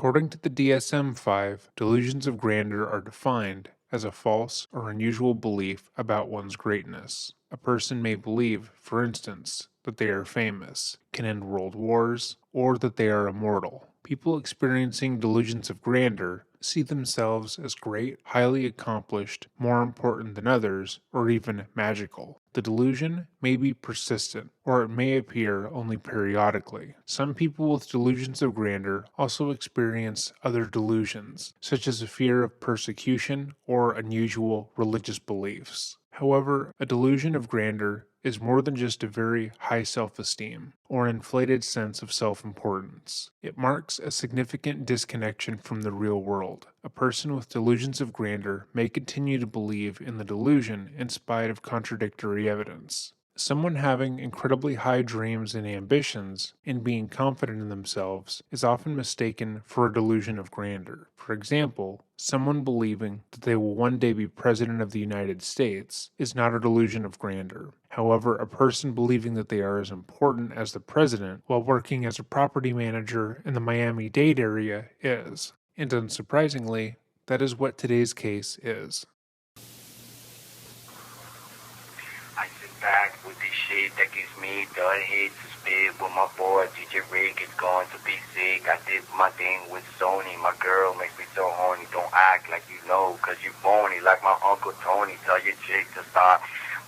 According to the DSM-5, delusions of grandeur are defined as a false or unusual belief about one's greatness. A person may believe, for instance, that they are famous, can end world wars, or that they are immortal. People experiencing delusions of grandeur see themselves as great, highly accomplished, more important than others, or even magical. The delusion may be persistent, or it may appear only periodically. Some people with delusions of grandeur also experience other delusions, such as a fear of persecution or unusual religious beliefs. However, a delusion of grandeur is more than just a very high self-esteem or inflated sense of self-importance. It marks a significant disconnection from the real world. A person with delusions of grandeur may continue to believe in the delusion in spite of contradictory evidence. Someone having incredibly high dreams and ambitions and being confident in themselves is often mistaken for a delusion of grandeur. For example, someone believing that they will one day be president of the United States is not a delusion of grandeur. However, a person believing that they are as important as the president while working as a property manager in the Miami-Dade area is. And unsurprisingly, that is what today's case is. I sit back with this shit that gives me the hate to spit with my boy DJ Rick is going to be sick. I did my thing with Sony. My girl makes me so horny. Don't act like you know, cause you phony. Like my Uncle Tony. Tell your chick to stop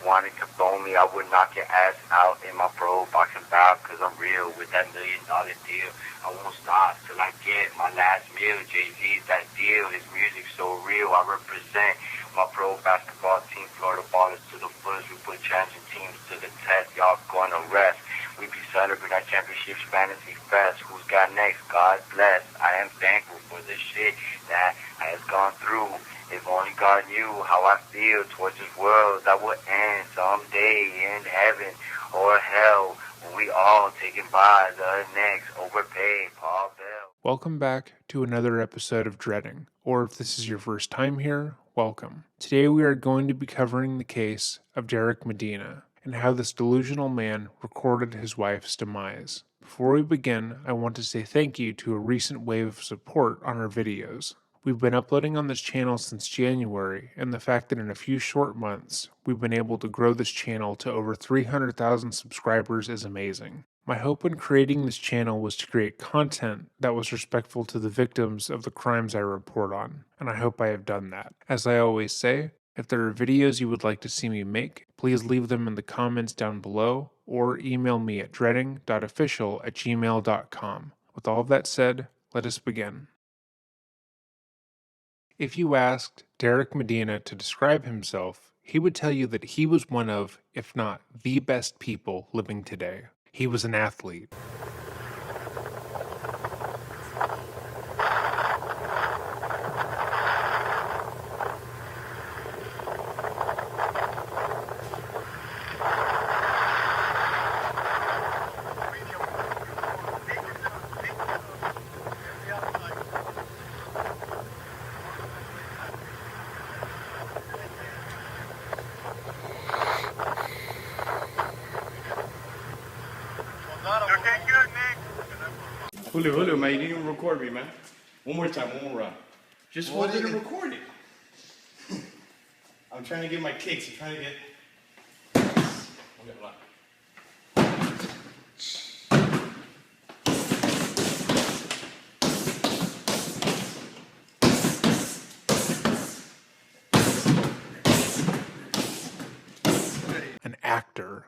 wanting to phone me. I would knock your ass out in my pro boxing bout, cause I'm real with that $1 million deal. I won't stop till I get my last meal. Jay-Z's that deal. His music's so real. I represent my pro basketball team, Florida Ballers to the fullest. We put challenging teams to the test. Y'all gonna rest. We be celebrating our championships, fantasy fest. Who's got next? God bless. I am thankful for the shit that has gone through. If only God knew how I feel towards this world that will end someday in heaven or hell when we all taken by the next overpaid Paul Bell. Welcome back to another episode of Dreading, or if this is your first time here, welcome. Today we are going to be covering the case of Derek Medina and how this delusional man recorded his wife's demise. Before we begin, I want to say thank you to a recent wave of support on our videos. We've been uploading on this channel since January, and the fact that in a few short months, we've been able to grow this channel to over 300,000 subscribers is amazing. My hope in creating this channel was to create content that was respectful to the victims of the crimes I report on, and I hope I have done that. As I always say, if there are videos you would like to see me make, please leave them in the comments down below or email me at dreading.official@gmail.com. With all of that said, let us begin. If you asked Derek Medina to describe himself, he would tell you that he was one of, if not the best people living today. He was an athlete. Julio, man, you didn't even record me, man. One more time, one more round. Just hold it and record it. I'm trying to get my kicks. I'm trying to get... An actor,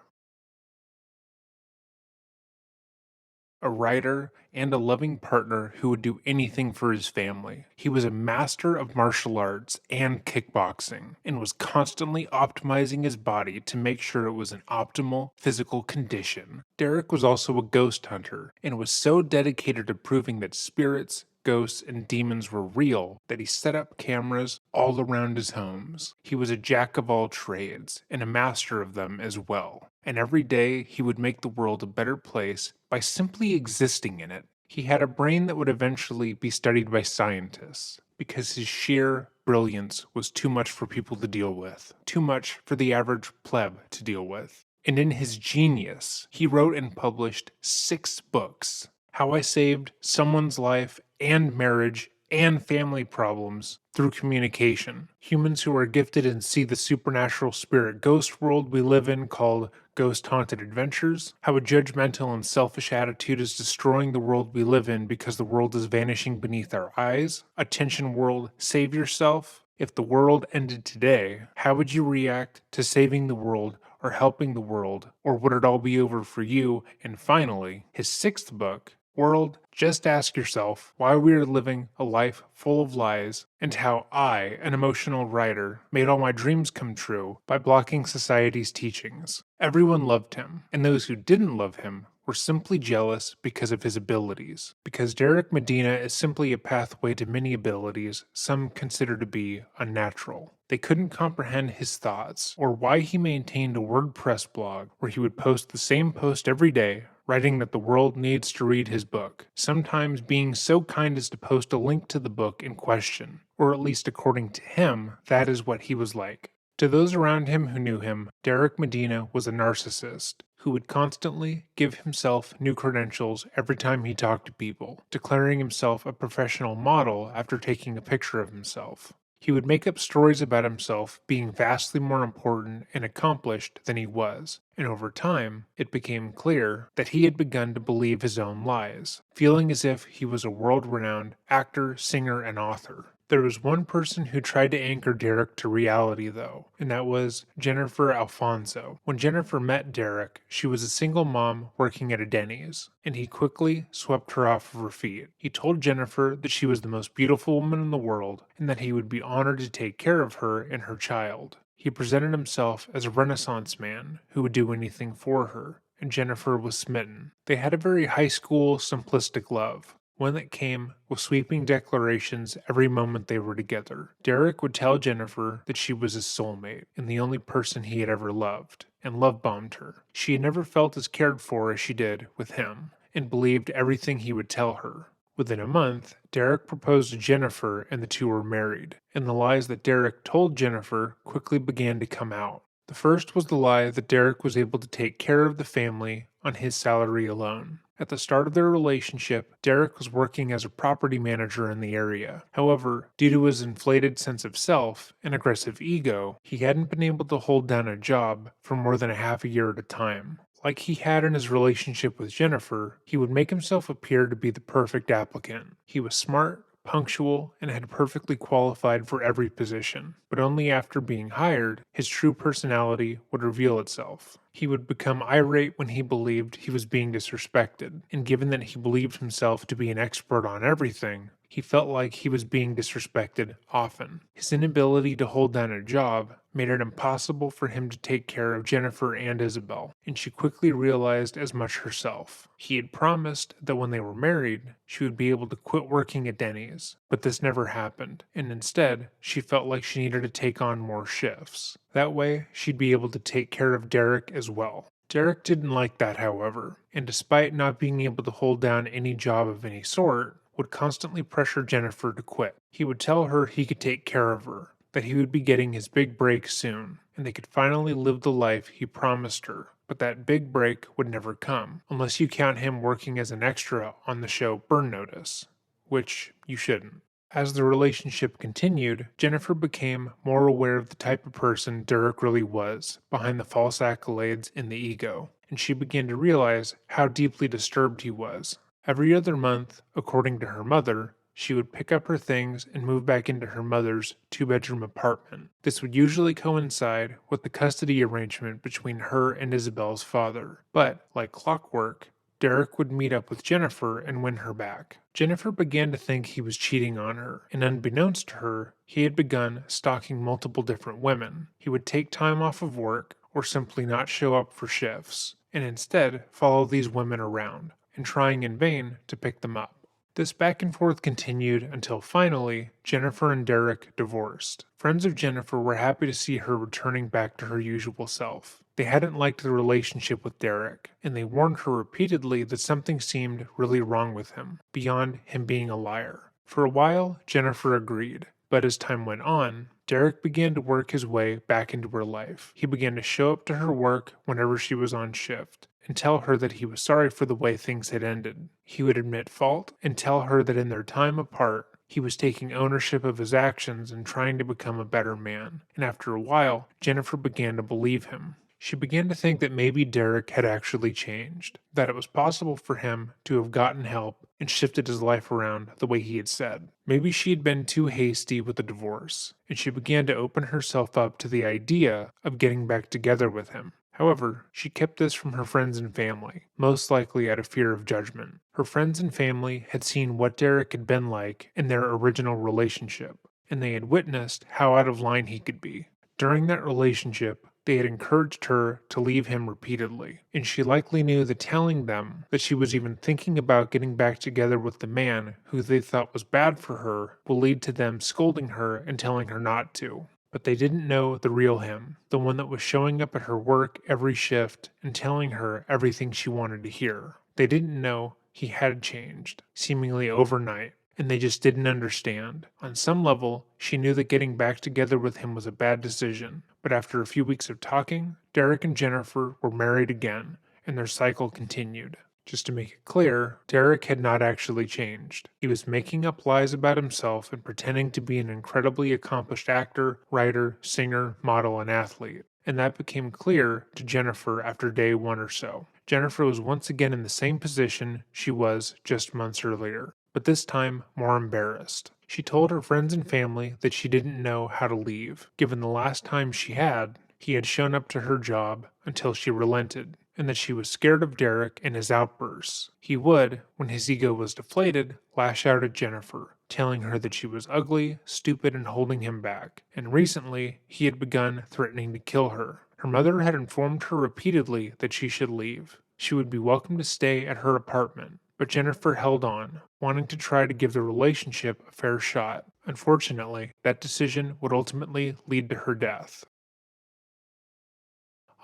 a writer, and a loving partner who would do anything for his family. He was a master of martial arts and kickboxing, and was constantly optimizing his body to make sure it was in optimal physical condition. Derek was also a ghost hunter, and was so dedicated to proving that spirits, ghosts, and demons were real that he set up cameras all around his homes. He was a jack of all trades, and a master of them as well. And every day he would make the world a better place by simply existing in it. He had a brain that would eventually be studied by scientists, because his sheer brilliance was too much for people to deal with, too much for the average pleb to deal with. And in his genius, he wrote and published 6 books: How I Saved Someone's Life and marriage and family problems through communication. Humans who are gifted and see the supernatural spirit ghost world we live in called Ghost Haunted Adventures, how a judgmental and selfish attitude is destroying the world we live in because the world is vanishing beneath our eyes. Attention world, save yourself. If the world ended today, how would you react to saving the world or helping the world, or would it all be over for you? And finally, his sixth book, World, just ask yourself why we are living a life full of lies and how I, an emotional writer, made all my dreams come true by blocking society's teachings. Everyone loved him, and those who didn't love him were simply jealous because of his abilities. Because Derek Medina is simply a pathway to many abilities some consider to be unnatural. They couldn't comprehend his thoughts, or why he maintained a WordPress blog where he would post the same post every day, writing that the world needs to read his book, sometimes being so kind as to post a link to the book in question, or at least according to him, that is what he was like. To those around him who knew him, Derek Medina was a narcissist who would constantly give himself new credentials every time he talked to people, declaring himself a professional model after taking a picture of himself. He would make up stories about himself being vastly more important and accomplished than he was, and over time, it became clear that he had begun to believe his own lies, feeling as if he was a world-renowned actor, singer, and author. There was one person who tried to anchor Derek to reality, though, and that was Jennifer Alfonso. When Jennifer met Derek, she was a single mom working at a Denny's, and he quickly swept her off of her feet. He told Jennifer that she was the most beautiful woman in the world, and that he would be honored to take care of her and her child. He presented himself as a Renaissance man who would do anything for her, and Jennifer was smitten. They had a very high school, simplistic love, one that came with sweeping declarations every moment they were together. Derek would tell Jennifer that she was his soulmate and the only person he had ever loved, and love bombed her. She had never felt as cared for as she did with him, and believed everything he would tell her. Within a month, Derek proposed to Jennifer and the two were married, and the lies that Derek told Jennifer quickly began to come out. The first was the lie that Derek was able to take care of the family on his salary alone. At the start of their relationship, Derek was working as a property manager in the area. However, due to his inflated sense of self and aggressive ego, he hadn't been able to hold down a job for more than a half a year at a time. Like he had in his relationship with Jennifer, he would make himself appear to be the perfect applicant. He was smart, punctual, and had perfectly qualified for every position. But only after being hired, his true personality would reveal itself. He would become irate when he believed he was being disrespected, and given that he believed himself to be an expert on everything, he felt like he was being disrespected often. His inability to hold down a job made it impossible for him to take care of Jennifer and Isabel, and she quickly realized as much herself. He had promised that when they were married, she would be able to quit working at Denny's, but this never happened, and instead, she felt like she needed to take on more shifts. That way, she'd be able to take care of Derek as well. Derek didn't like that, however, and despite not being able to hold down any job of any sort, would constantly pressure Jennifer to quit. He would tell her he could take care of her, that he would be getting his big break soon, and they could finally live the life he promised her. But that big break would never come, unless you count him working as an extra on the show Burn Notice, which you shouldn't. As the relationship continued, Jennifer became more aware of the type of person Derek really was, behind the false accolades and the ego, and she began to realize how deeply disturbed he was. Every other month, according to her mother, she would pick up her things and move back into her mother's two-bedroom apartment. This would usually coincide with the custody arrangement between her and Isabel's father. But, like clockwork, Derek would meet up with Jennifer and win her back. Jennifer began to think he was cheating on her, and unbeknownst to her, he had begun stalking multiple different women. He would take time off of work or simply not show up for shifts, and instead follow these women around, and trying in vain to pick them up. This back and forth continued until finally, Jennifer and Derek divorced. Friends of Jennifer were happy to see her returning back to her usual self. They hadn't liked the relationship with Derek, and they warned her repeatedly that something seemed really wrong with him, beyond him being a liar. For a while, Jennifer agreed, but as time went on, Derek began to work his way back into her life. He began to show up to her work whenever she was on shift, and tell her that he was sorry for the way things had ended. He would admit fault and tell her that in their time apart, he was taking ownership of his actions and trying to become a better man. And after a while, Jennifer began to believe him. She began to think that maybe Derek had actually changed, that it was possible for him to have gotten help and shifted his life around the way he had said. Maybe she had been too hasty with the divorce, and she began to open herself up to the idea of getting back together with him. However, she kept this from her friends and family, most likely out of fear of judgment. Her friends and family had seen what Derek had been like in their original relationship, and they had witnessed how out of line he could be. During that relationship, they had encouraged her to leave him repeatedly, and she likely knew that telling them that she was even thinking about getting back together with the man who they thought was bad for her will lead to them scolding her and telling her not to. But they didn't know the real him, the one that was showing up at her work every shift and telling her everything she wanted to hear. They didn't know he had changed, seemingly overnight, and they just didn't understand. On some level, she knew that getting back together with him was a bad decision, but after a few weeks of talking, Derek and Jennifer were married again, and their cycle continued. Just to make it clear, Derek had not actually changed. He was making up lies about himself and pretending to be an incredibly accomplished actor, writer, singer, model, and athlete. And that became clear to Jennifer after day one or so. Jennifer was once again in the same position she was just months earlier, but this time more embarrassed. She told her friends and family that she didn't know how to leave, given the last time she had, he had shown up to her job until she relented, and that she was scared of Derek and his outbursts. He would, when his ego was deflated, lash out at Jennifer, telling her that she was ugly, stupid, and holding him back. And recently, he had begun threatening to kill her. Her mother had informed her repeatedly that she should leave. She would be welcome to stay at her apartment, but Jennifer held on, wanting to try to give the relationship a fair shot. Unfortunately, that decision would ultimately lead to her death.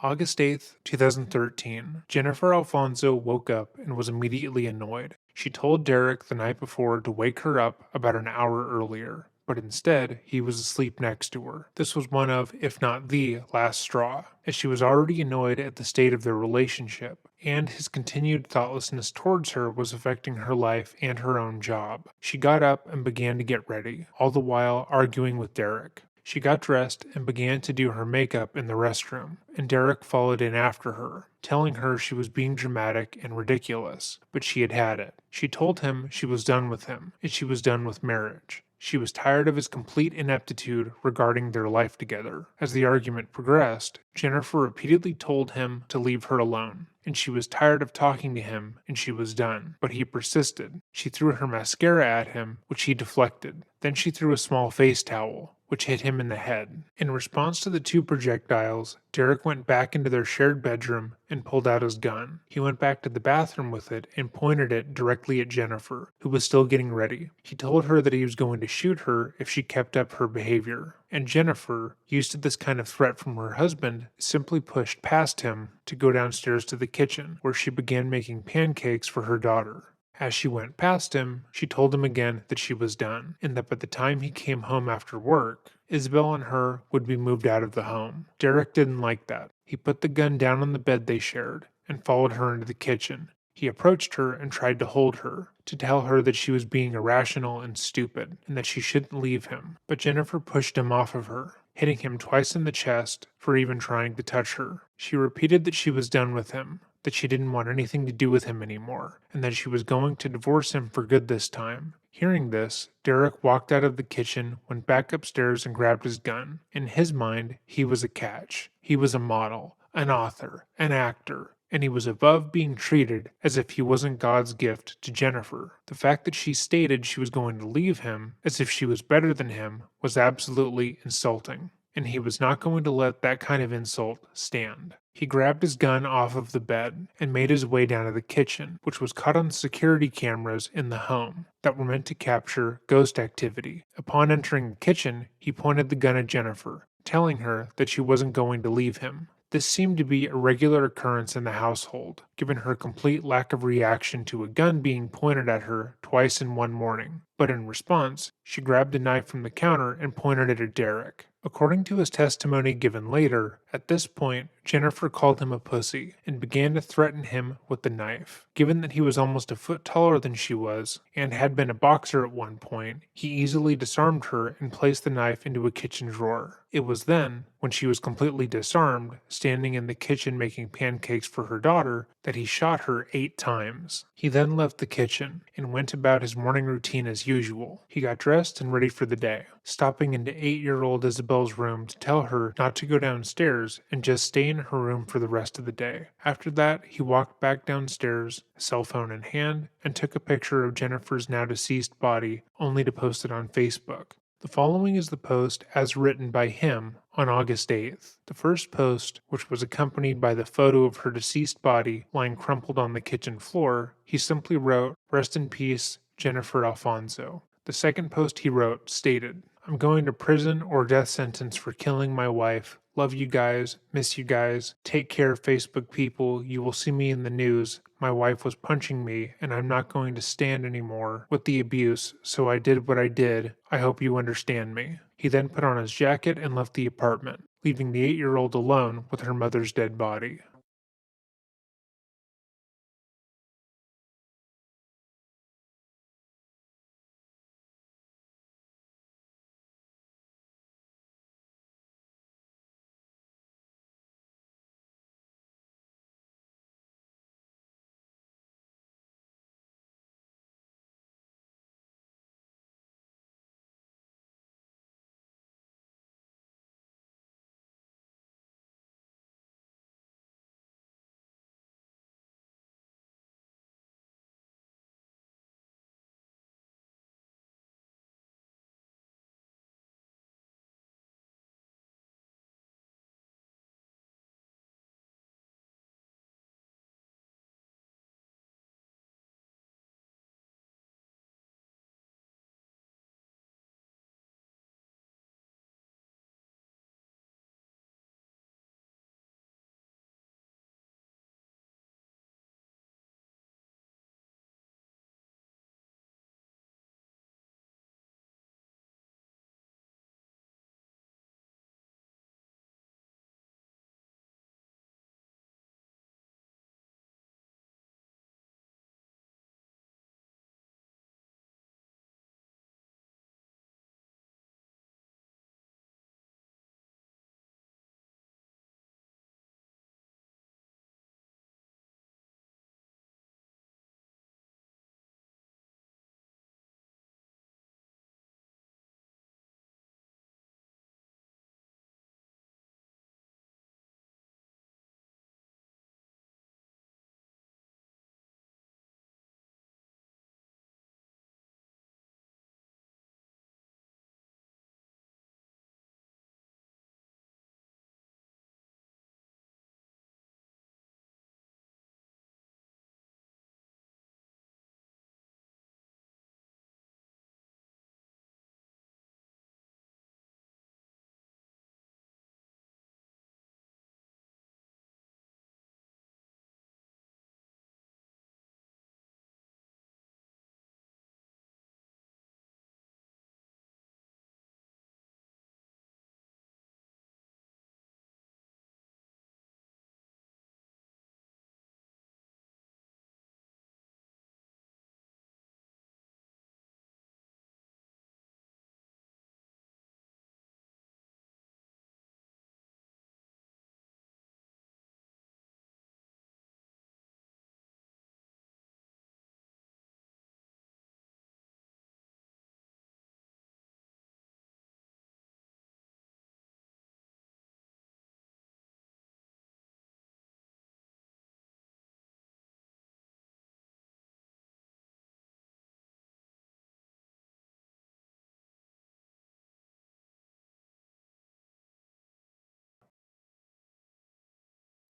August 8th, 2013, Jennifer Alfonso woke up and was immediately annoyed. She told Derek the night before to wake her up about an hour earlier, but instead, he was asleep next to her. This was one of, if not the, last straw, as she was already annoyed at the state of their relationship, and his continued thoughtlessness towards her was affecting her life and her own job. She got up and began to get ready, all the while arguing with Derek. She got dressed and began to do her makeup in the restroom, and Derek followed in after her, telling her she was being dramatic and ridiculous, but she had had it. She told him she was done with him, and she was done with marriage. She was tired of his complete ineptitude regarding their life together. As the argument progressed, Jennifer repeatedly told him to leave her alone, and she was tired of talking to him, and she was done. But he persisted. She threw her mascara at him, which he deflected. Then she threw a small face towel, which hit him in the head. In response to the two projectiles, Derek went back into their shared bedroom and pulled out his gun. He went back to the bathroom with it and pointed it directly at Jennifer, who was still getting ready. He told her that he was going to shoot her if she kept up her behavior. And Jennifer, used to this kind of threat from her husband, simply pushed past him to go downstairs to the kitchen, where she began making pancakes for her daughter. As she went past him, she told him again that she was done, and that by the time he came home after work, Isabel and her would be moved out of the home. Derek didn't like that. He put the gun down on the bed they shared, and followed her into the kitchen. He approached her and tried to hold her, to tell her that she was being irrational and stupid, and that she shouldn't leave him. But Jennifer pushed him off of her, hitting him twice in the chest for even trying to touch her. She repeated that she was done with him, that she didn't want anything to do with him anymore, and that she was going to divorce him for good this time. Hearing this, Derek walked out of the kitchen, went back upstairs and grabbed his gun. In his mind, he was a catch. He was a model, an author, an actor, and he was above being treated as if he wasn't God's gift to Jennifer. The fact that she stated she was going to leave him as if she was better than him was absolutely insulting, and he was not going to let that kind of insult stand. He grabbed his gun off of the bed and made his way down to the kitchen, which was caught on security cameras in the home that were meant to capture ghost activity. Upon entering the kitchen, he pointed the gun at Jennifer, telling her that she wasn't going to leave him. This seemed to be a regular occurrence in the household, given her complete lack of reaction to a gun being pointed at her twice in one morning. but in response, she grabbed a knife from the counter and pointed it at Derek. According to his testimony given later, at this point, Jennifer called him a pussy and began to threaten him with the knife. Given that he was almost a foot taller than she was and had been a boxer at one point, he easily disarmed her and placed the knife into a kitchen drawer. It was then, when she was completely disarmed, standing in the kitchen making pancakes for her daughter, that he shot her 8 times. He then left the kitchen and went about his morning routine as usual. He got dressed and ready for the day, stopping into 8-year-old Isabel's room to tell her not to go downstairs and just stay in her room for the rest of the day. After that, he walked back downstairs, cell phone in hand, and took a picture of Jennifer's now deceased body, only to post it on Facebook. The following is the post as written by him on August 8th. The first post, which was accompanied by the photo of her deceased body lying crumpled on the kitchen floor, he simply wrote, "Rest in peace, Jennifer Alfonso." The second post he wrote stated, "I'm going to prison or death sentence for killing my wife. Love you guys. Miss you guys. Take care, Facebook people. You will see me in the news. My wife was punching me, and I'm not going to stand anymore with the abuse, so I did what I did. I hope you understand me." He then put on his jacket and left the apartment, leaving the 8-year-old alone with her mother's dead body.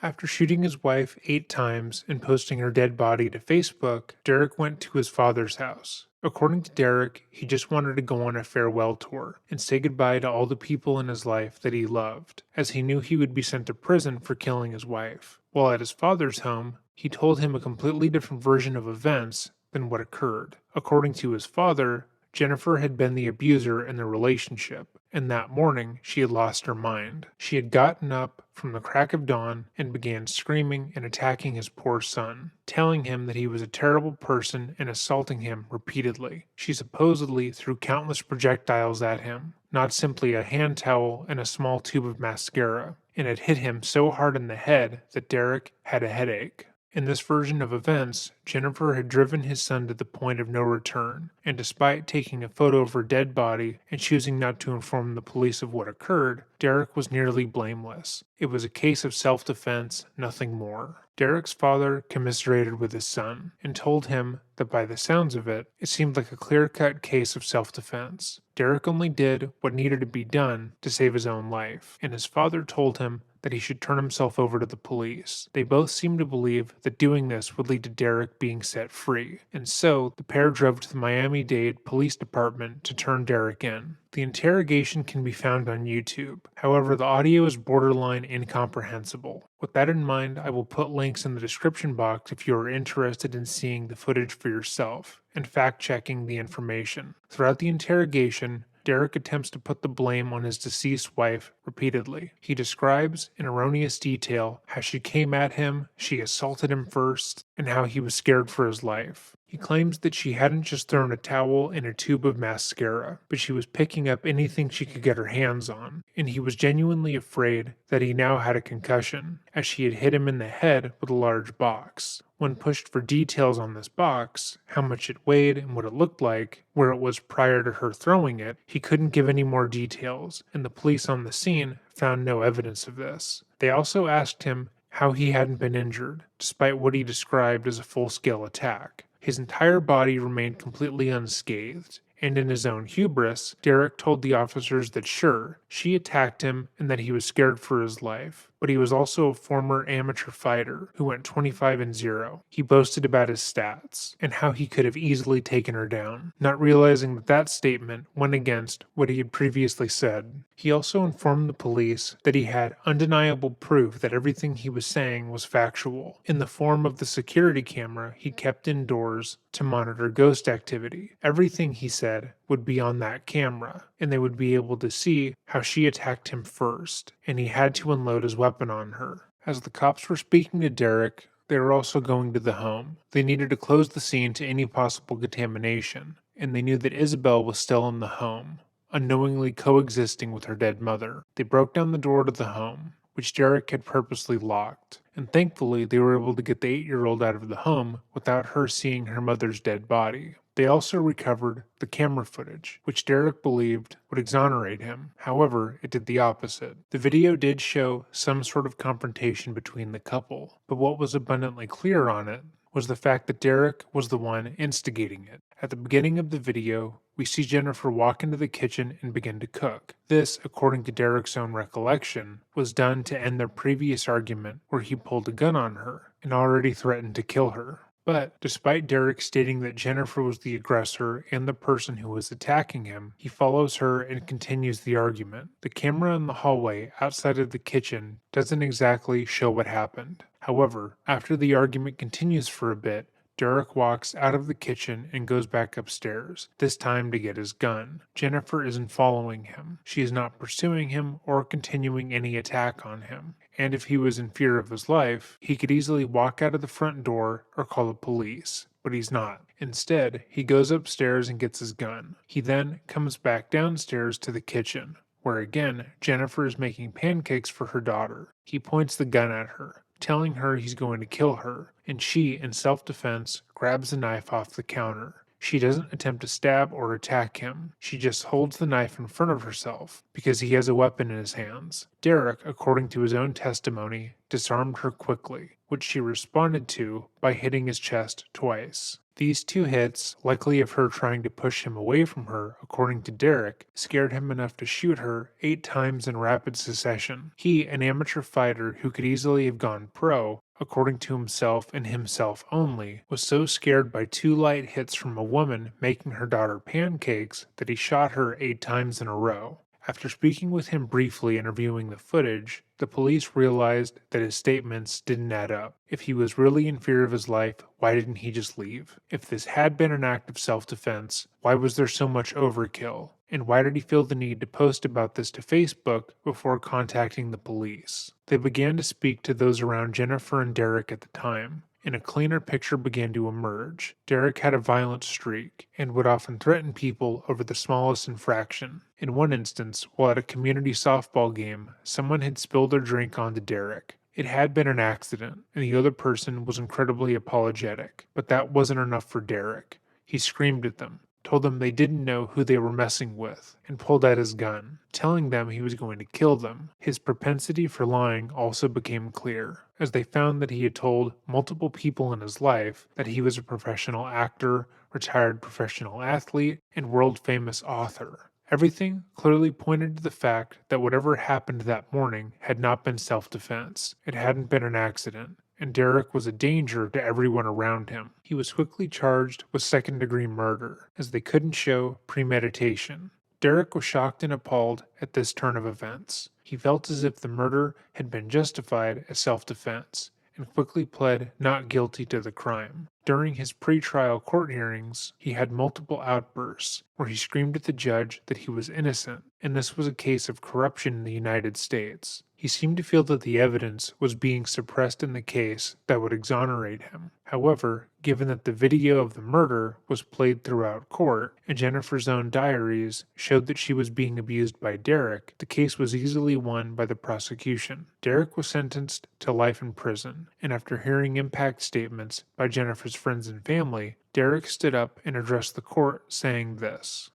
After shooting his wife 8 times and posting her dead body to Facebook, Derek went to his father's house. According to Derek, he just wanted to go on a farewell tour and say goodbye to all the people in his life that he loved, as he knew he would be sent to prison for killing his wife. While at his father's home, he told him a completely different version of events than what occurred. According to his father, Jennifer had been the abuser in the relationship, and that morning she had lost her mind. She had gotten up from the crack of dawn and began screaming and attacking his poor son, telling him that he was a terrible person and assaulting him repeatedly. She supposedly threw countless projectiles at him, not simply a hand towel and a small tube of mascara, and it hit him so hard in the head that Derek had a headache. In this version of events, Jennifer had driven his son to the point of no return, and despite taking a photo of her dead body and choosing not to inform the police of what occurred, Derek was nearly blameless. It was a case of self-defense, nothing more. Derek's father commiserated with his son and told him that by the sounds of it, it seemed like a clear-cut case of self-defense. Derek only did what needed to be done to save his own life, and his father told him that he should turn himself over to the police. They both seemed to believe that doing this would lead to Derek being set free, and so the pair drove to the Miami-Dade Police Department to turn Derek in. The interrogation can be found on YouTube. However, the audio is borderline incomprehensible. With that in mind, I will put links in the description box if you are interested in seeing the footage for yourself and fact-checking the information. Throughout the interrogation, Derek attempts to put the blame on his deceased wife repeatedly. He describes in erroneous detail how she came at him, she assaulted him first, and how he was scared for his life. He claims that she hadn't just thrown a towel and a tube of mascara, but she was picking up anything she could get her hands on, and he was genuinely afraid that he now had a concussion, as she had hit him in the head with a large box. When pushed for details on this box, how much it weighed and what it looked like, where it was prior to her throwing it, he couldn't give any more details, and the police on the scene found no evidence of this. They also asked him how he hadn't been injured, despite what he described as a full-scale attack. His entire body remained completely unscathed, and in his own hubris, Derek told the officers that sure, she attacked him and that he was scared for his life, but he was also a former amateur fighter who went 25-0. He boasted about his stats and how he could have easily taken her down, not realizing that that statement went against what he had previously said. He also informed the police that he had undeniable proof that everything he was saying was factual, in the form of the security camera he kept indoors to monitor ghost activity. Everything, he said, would be on that camera, and they would be able to see how she attacked him first, and he had to unload his weapon on her. As the cops were speaking to Derek, they were also going to the home. They needed to close the scene to any possible contamination, and they knew that Isabel was still in the home, unknowingly coexisting with her dead mother. They broke down the door to the home, which Derek had purposely locked, and thankfully they were able to get the 8-year-old out of the home without her seeing her mother's dead body. They also recovered the camera footage, which Derek believed would exonerate him. However, it did the opposite. The video did show some sort of confrontation between the couple, but what was abundantly clear on it was the fact that Derek was the one instigating it. At the beginning of the video, we see Jennifer walk into the kitchen and begin to cook. This, according to Derek's own recollection, was done to end their previous argument where he pulled a gun on her and already threatened to kill her. But despite Derek stating that Jennifer was the aggressor and the person who was attacking him, he follows her and continues the argument. The camera in the hallway outside of the kitchen doesn't exactly show what happened. However, after the argument continues for a bit, Derek walks out of the kitchen and goes back upstairs, this time to get his gun. Jennifer isn't following him. She is not pursuing him or continuing any attack on him. And if he was in fear of his life, he could easily walk out of the front door or call the police. But he's not. Instead, he goes upstairs and gets his gun. He then comes back downstairs to the kitchen, where again, Jennifer is making pancakes for her daughter. He points the gun at her, telling her he's going to kill her, and she, in self-defense, grabs the knife off the counter. She doesn't attempt to stab or attack him. She just holds the knife in front of herself because he has a weapon in his hands. Derek, according to his own testimony, disarmed her quickly, which she responded to by hitting his chest twice. These 2 hits, likely of her trying to push him away from her, according to Derek, scared him enough to shoot her 8 times in rapid succession. He, an amateur fighter who could easily have gone pro, according to himself and himself only, was so scared by 2 light hits from a woman making her daughter pancakes that he shot her 8 times in a row. After speaking with him briefly and reviewing the footage, the police realized that his statements didn't add up. If he was really in fear of his life, why didn't he just leave? If this had been an act of self-defense, why was there so much overkill? And why did he feel the need to post about this to Facebook before contacting the police? They began to speak to those around Jennifer and Derek at the time, and a cleaner picture began to emerge. Derek had a violent streak and would often threaten people over the smallest infraction. In one instance, while at a community softball game, someone had spilled their drink onto Derek. It had been an accident, and the other person was incredibly apologetic, but that wasn't enough for Derek. He screamed at them, told them they didn't know who they were messing with, and pulled out his gun, telling them he was going to kill them. His propensity for lying also became clear, as they found that he had told multiple people in his life that he was a professional actor, retired professional athlete, and world-famous author. Everything clearly pointed to the fact that whatever happened that morning had not been self-defense. It hadn't been an accident, and Derek was a danger to everyone around him. He was quickly charged with second-degree murder, as they couldn't show premeditation. Derek was shocked and appalled at this turn of events. He felt as if the murder had been justified as self-defense, and quickly pled not guilty to the crime. During his pre-trial court hearings, he had multiple outbursts where he screamed at the judge that he was innocent, and this was a case of corruption in the United States. He seemed to feel that the evidence was being suppressed in the case that would exonerate him. However, given that the video of the murder was played throughout court, and Jennifer's own diaries showed that she was being abused by Derek, the case was easily won by the prosecution. Derek was sentenced to life in prison, and after hearing impact statements by Jennifer's friends and family, Derek stood up and addressed the court saying this.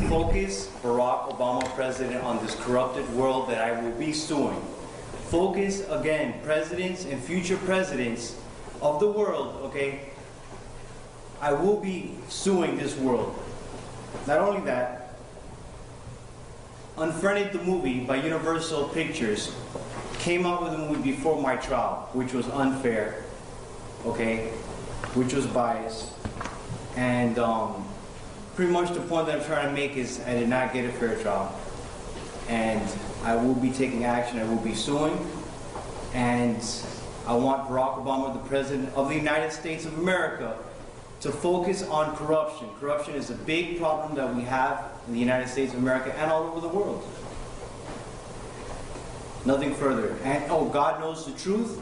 Focus Barack Obama president on this corrupted world that I will be suing. Focus again, presidents and future presidents of the world, okay? I will be suing this world. Not only that, Unfriended the movie by Universal Pictures came out with a movie before my trial, which was unfair, okay? Which was biased. And pretty much the point that I'm trying to make is I did not get a fair trial. And I will be taking action, I will be suing. And I want Barack Obama, the President of the United States of America, to focus on corruption. Corruption is a big problem that we have in the United States of America and all over the world. Nothing further. And oh, God knows the truth,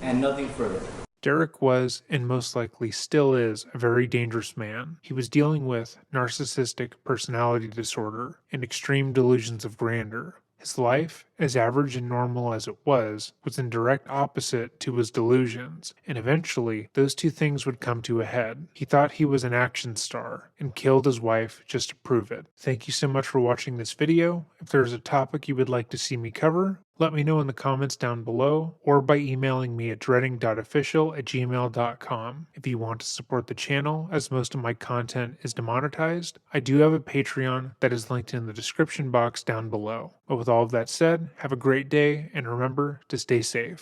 and nothing further. Derek was, and most likely still is, a very dangerous man. He was dealing with narcissistic personality disorder and extreme delusions of grandeur. His life, as average and normal as it was in direct opposite to his delusions, and eventually those two things would come to a head. He thought he was an action star, and killed his wife just to prove it. Thank you so much for watching this video. If there's a topic you would like to see me cover, let me know in the comments down below, or by emailing me at dreading.official@gmail.com. If you want to support the channel, as most of my content is demonetized, I do have a Patreon that is linked in the description box down below. But with all of that said, have a great day, and remember to stay safe.